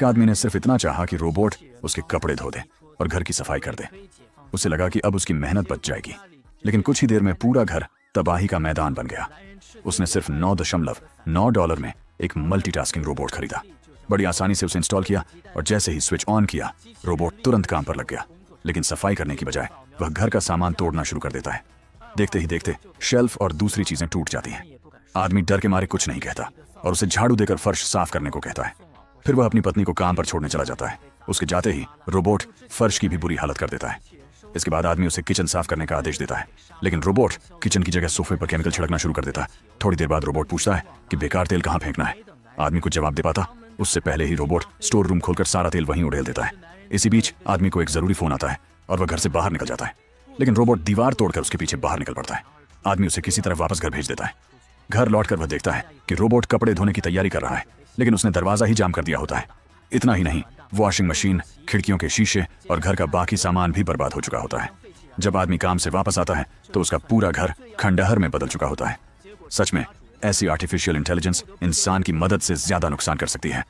एक आदमी ने सिर्फ इतना चाहा कि रोबोट उसके कपड़े धो दे और घर की सफाई कर दे। उसे लगा कि अब उसकी मेहनत बच जाएगी, लेकिन कुछ ही देर में पूरा घर तबाही का मैदान बन गया। उसने सिर्फ $9.9 में एक मल्टीटास्किंग रोबोट खरीदा। बड़ी आसानी से उसे इंस्टॉल किया और जैसे ही स्विच ऑन किया, रोबोट तुरंत काम पर लग गया। लेकिन सफाई करने की बजाय वह घर का सामान तोड़ना शुरू कर देता है। देखते ही देखते शेल्फ और दूसरी चीजें टूट जाती हैं। आदमी डर के मारे कुछ नहीं कहता और उसे झाड़ू देकर फर्श साफ करने को कहता है। फिर वह अपनी पत्नी को काम पर छोड़ने चला जाता है। उसके जाते ही रोबोट फर्श की भी बुरी हालत कर देता है। इसके बाद आदमी उसे किचन साफ करने का आदेश देता है, लेकिन रोबोट किचन की जगह सोफे पर केमिकल छिड़कना शुरू कर देता है। थोड़ी देर बाद रोबोट पूछता है कि बेकार तेल कहाँ फेंकना है। आदमी कुछ जवाब दे पाता उससे पहले ही रोबोट स्टोर रूम खोलकर सारा तेल वहीं उड़ेल देता है। इसी बीच आदमी को एक जरूरी फोन आता है और वह घर से बाहर निकल जाता है, लेकिन रोबोट दीवार तोड़कर उसके पीछे बाहर निकल पड़ता है। आदमी उसे किसी तरह वापस घर भेज देता है। घर लौटकर वह देखता है कि रोबोट कपड़े धोने की तैयारी कर रहा है, लेकिन उसने दरवाजा ही जाम कर दिया होता है। इतना ही नहीं, वॉशिंग मशीन, खिड़कियों के शीशे और घर का बाकी सामान भी बर्बाद हो चुका होता है। जब आदमी काम से वापस आता है तो उसका पूरा घर खंडहर में बदल चुका होता है। सच में ऐसी आर्टिफिशियल इंटेलिजेंस इंसान की मदद से ज्यादा नुकसान कर सकती है।